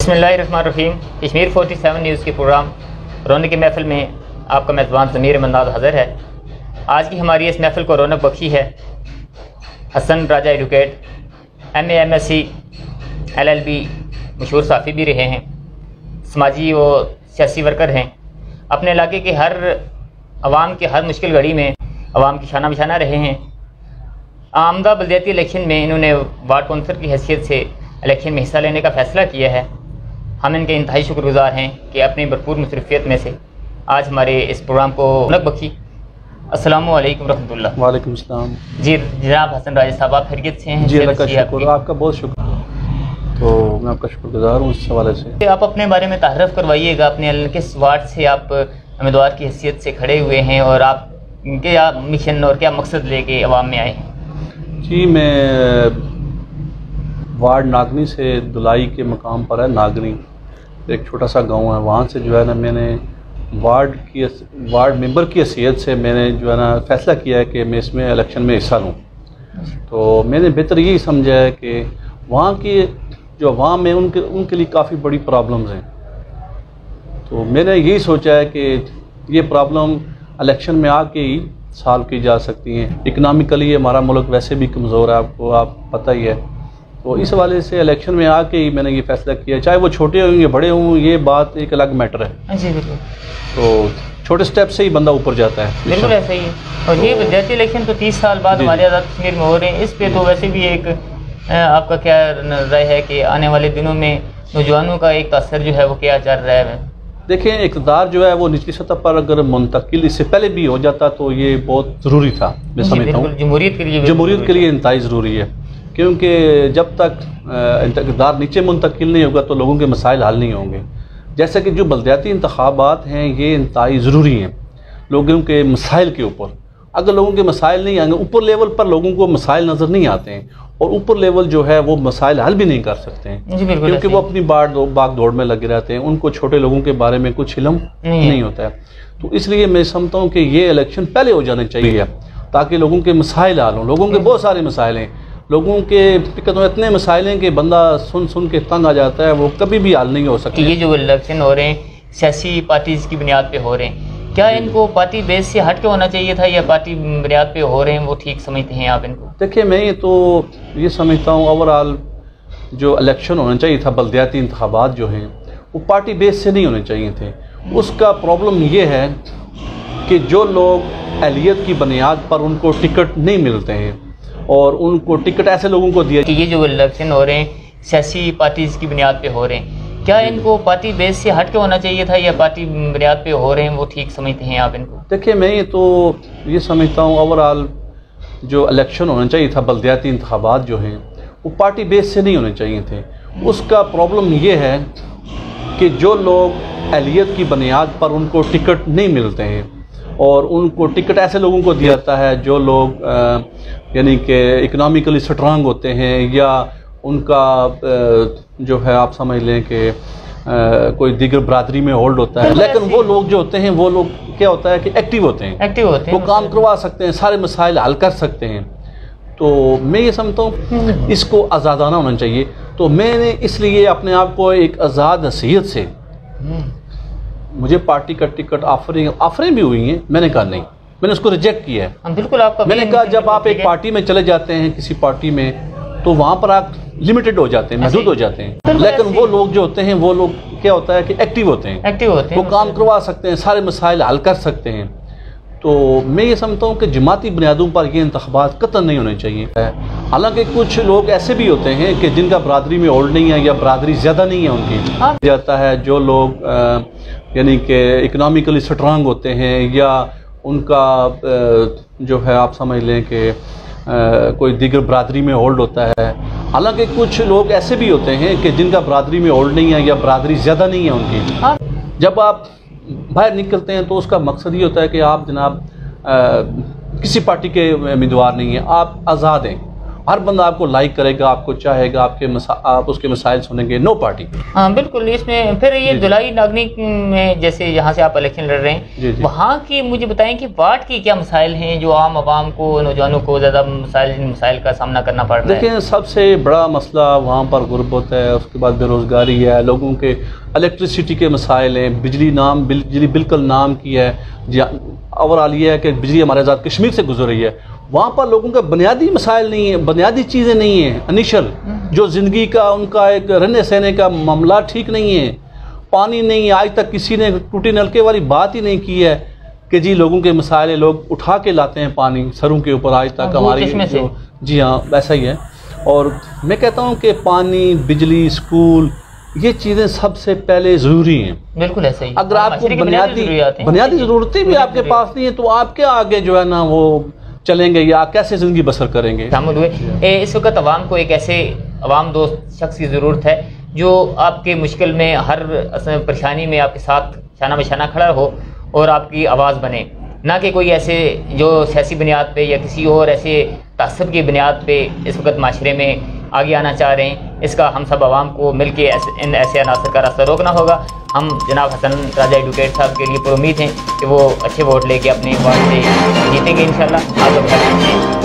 बिस्मिल्लाहिर्रहमानिर्रहीम। कश्मीर 47 न्यूज़ के प्रोग्राम रौनक की महफ़िल में आपका मेज़बान ज़मीर मंदाद हाज़िर है। आज की हमारी इस महफ़िल को रौनक बख्शी है हसन राजा एडवोकेट, MA MSc LLB, मशहूर साफ़ी भी रहे हैं, समाजी व सियासी वर्कर हैं। अपने इलाके के हर आवाम के हर मुश्किल घड़ी में आवाम की शाना बिशाना रहे हैं। आमदा बल्दियाती इलेक्शन में इन्होंने वार्ड काउंसिलर की हैसियत से इलेक्शन में हिस्सा लेने का फ़ैसला किया है। हम इनके इंतहाई शुक्रगुज़ार हैं कि अपनी भरपूर मुसरफियत में से आज हमारे इस प्रोग्राम को रौनक बख्शी। अस्सलामु अलैकुम रहमतुल्लाह। वालेकुम सलाम। जी जनाब हसन राजा साहब, आप खैरियत से हैं? जी अल्लाह का शुक्र, आपका बहुत शुक्र। तो मैं आपका शुक्रगुज़ार हूँ इस हवाले से। आप अपने बारे में तारफ़ करवाइएगा, अपने किस वार्ड से आप उम्मीदवार की हैसियत से खड़े हुए हैं और आप क्या मिशन और क्या मकसद लेके अवाम में आए हैं? जी मैं वार्ड नागनी से दुलाई के मकाम पर है, नागनी एक छोटा सा गांव है, वहाँ से जो है ना मैंने वार्ड मेंबर की हैसियत से मैंने जो है ना फ़ैसला किया है कि मैं इसमें इलेक्शन में हिस्सा लूँ। तो मैंने बेहतर यही समझा है कि वहाँ की जो अवाम है उनके लिए काफ़ी बड़ी प्रॉब्लम्स हैं। तो मैंने यही सोचा है कि ये प्रॉब्लम इलेक्शन में आके ही सॉल्व की जा सकती हैं। इकनॉमिकली हमारा मुल्क वैसे भी कमज़ोर है, आपको आप पता ही है। तो इस हवाले से इलेक्शन में आके ही मैंने ये फ़ैसला किया, चाहे वो छोटे हों या बड़े हों, ये बात एक अलग मैटर है। जी बिल्कुल। तो छोटे स्टेप से ही बंदा ऊपर जाता है। बिल्कुल ऐसा ही है। और ये बल्दियाती इलेक्शन तो 30 साल बाद हमारे आज़ाद कश्मीर में हो रहे हैं। इस पे तो वैसे भी एक आपका क्या राय है कि आने वाले दिनों में नौजवानों का एक असर जो है वो क्या चल रहा है? देखें, इक़्तिदार जो है वो निचली सतह पर अगर मुंतकिल इससे पहले भी हो जाता तो ये बहुत ज़रूरी था। मैं समझता हूँ जमहूरियत के लिए इंतहाई ज़रूरी है, क्योंकि जब तक इक़्तिदार नीचे मुंतकिल नहीं होगा तो लोगों के मसाइल हल नहीं होंगे। जैसे कि जो बल्दियाती इंतखाबात हैं ये इंतहाई ज़रूरी हैं लोगों के मसाइल के ऊपर। अगर लोगों के मसाइल नहीं आएंगे, ऊपर लेवल पर लोगों को मसाइल नज़र नहीं आते हैं और ऊपर लेवल जो है वो मसाइल हल भी नहीं कर सकते हैं, क्योंकि वो अपनी भाग दौड़ में लगे रहते हैं। उनको छोटे लोगों के बारे में कुछ इल्म नहीं होता है। तो इसलिए मैं समझता हूँ कि ये इलेक्शन पहले हो जाने चाहिए ताकि लोगों के मसाइल हल हों। लोगों के बहुत सारे मसाइल हैं, लोगों के दिक्कतों इतने मसाइल हैं कि बंदा सुन के तंग आ जाता है, वो कभी भी हल नहीं हो सकते। ये जो इलेक्शन हो रहे हैं सियासी पार्टीज़ की बुनियाद पे हो रहे हैं, क्या इनको पार्टी बेस से हट के होना चाहिए था या पार्टी बुनियाद पे हो रहे हैं वो ठीक समझते हैं आप इनको? देखिए, मैं ये समझता हूँ ओवरऑल जो इलेक्शन होना चाहिए था, बल्दियाती इंतखाबात जो हैं वो पार्टी बेस से नहीं होने चाहिए थे। उसका प्रॉब्लम ये है कि जो लोग अहलियत की बुनियाद पर उनको टिकट नहीं मिलते हैं और उनको टिकट ऐसे लोगों को दिया। ये जो इलेक्शन हो रहे हैं सियासी पार्टीज़ की बुनियाद पे हो रहे हैं, क्या इनको पार्टी बेस से हट के होना चाहिए था या पार्टी बुनियाद पे हो रहे हैं वो ठीक समझते हैं आप इनको? देखिए, मैं ये समझता हूँ ओवरऑल जो इलेक्शन होना चाहिए था, बल्दियाती इंतखाबात जो हैं वो पार्टी बेस से नहीं होने चाहिए थे। उसका प्रॉब्लम ये है कि जो लोग अहलियत की बुनियाद पर उनको टिकट नहीं मिलते हैं और उनको टिकट ऐसे लोगों को दिया जाता है जो लोग यानी कि इकनॉमिकली स्ट्रांग होते हैं या उनका जो है आप समझ लें कि कोई दीगर बरादरी में होल्ड होता है। लेकिन वो लोग जो होते हैं वो लोग क्या होता है कि एक्टिव होते हैं, वो काम करवा सकते हैं, सारे मसाइल हल कर सकते हैं। तो मैं ये समझता हूँ इसको आज़ादाना होना चाहिए। तो मैंने इसलिए अपने आप को एक आज़ाद हैसियत से, मुझे पार्टी का टिकट ऑफरें भी हुई हैं, मैंने कहा नहीं, मैंने उसको रिजेक्ट किया है। बिल्कुल आपका मैंने कहा जब आप एक पार्टी में चले जाते हैं, किसी पार्टी में, तो वहाँ पर आप लिमिटेड हो जाते हैं, महदूद हो जाते हैं। लेकिन वो लोग जो होते हैं वो लोग क्या होता है कि एक्टिव होते हैं, वो काम करवा सकते हैं, सारे मसाइल हल कर सकते हैं। तो मैं ये समझता हूँ कि जमाती बुनियादों पर ये इंतखाबात कतई नहीं होने चाहिए। हालांकि कुछ लोग ऐसे भी होते हैं कि जिनका बरादरी में होल्ड नहीं है या बरादरी ज़्यादा नहीं है उनकी जाता है, जो लोग यानी कि इकनॉमिकली स्ट्रांग होते हैं या उनका जो है आप समझ लें कि कोई दीगर बरादरी में होल्ड होता है। हालांकि कुछ लोग ऐसे भी होते हैं कि जिनका बरादरी में होल्ड नहीं है या बरादरी ज़्यादा नहीं है उनकी। जब आप बाहर निकलते हैं तो उसका मकसद ये होता है कि आप जनाब किसी पार्टी के उम्मीदवार नहीं हैं, आप आज़ाद हैं हर बंदा आपको लाइक करेगा, आपको चाहेगा, आप उसके मसाइल सुनेंगे। No party. हाँ बिल्कुल। इसमें फिर ये धुलाई नागरिक में जैसे यहाँ से आप इलेक्शन लड़ रहे हैं, वहाँ की मुझे बताएं कि वार्ड की क्या मसाइल हैं जो आम आवाम को, नौजवानों को ज़्यादा मसाइल का सामना करना पड़ रहा है? देखिए, सबसे बड़ा मसला वहाँ पर गुर्बत है, उसके बाद बेरोज़गारी है, लोगों के इलेक्ट्रिसिटी के मसाइल हैं, बिजली बिल्कुल नाम की है। ओवरऑल ये है कि बिजली हमारे आज़ाद कश्मीर से गुजर रही है, वहाँ पर लोगों का बुनियादी मसाइल नहीं है, बुनियादी चीज़ें नहीं हैं, इनिशियल जो ज़िंदगी का उनका एक रहने सहने का मामला ठीक नहीं है। पानी नहीं है, आज तक किसी ने टूटे नलके वाली बात ही नहीं की है कि जी लोगों के मसाइल लोग उठा के लाते हैं पानी सरों के ऊपर, आज तक हमारी जो, जी हाँ वैसा ही है। और मैं कहता हूँ कि पानी, बिजली, स्कूल, ये चीज़ें सबसे पहले ज़रूरी हैं। बिल्कुल ऐसा ही। अगर आपको बुनियादी ज़रूरतें भी आपके पास नहीं है तो आप क्या आगे जो है ना वो चलेंगे या कैसे ज़िंदगी बसर करेंगे? शामिल हुए। इस वक्त अवाम को एक ऐसे अवाम दोस्त शख्स की ज़रूरत है जो आपके मुश्किल में, हर परेशानी में आपके साथ शाना बशाना खड़ा हो और आपकी आवाज़ बने, ना कि कोई ऐसे जो सियासी बुनियाद पे या किसी और ऐसे तासब की बुनियाद पे इस वक्त माशरे में आगे आना चाह रहे हैं। इसका हम सब आवाम को मिल के इन ऐसे अनासर का रास्ता रोकना होगा। हम जनाब हसन राजा एडवोकेट साहब के लिए पुरुमीद हैं कि वो अच्छे वोट लेके अपने वार्ड से जीतेंगे इंशाल्लाह। आप लोग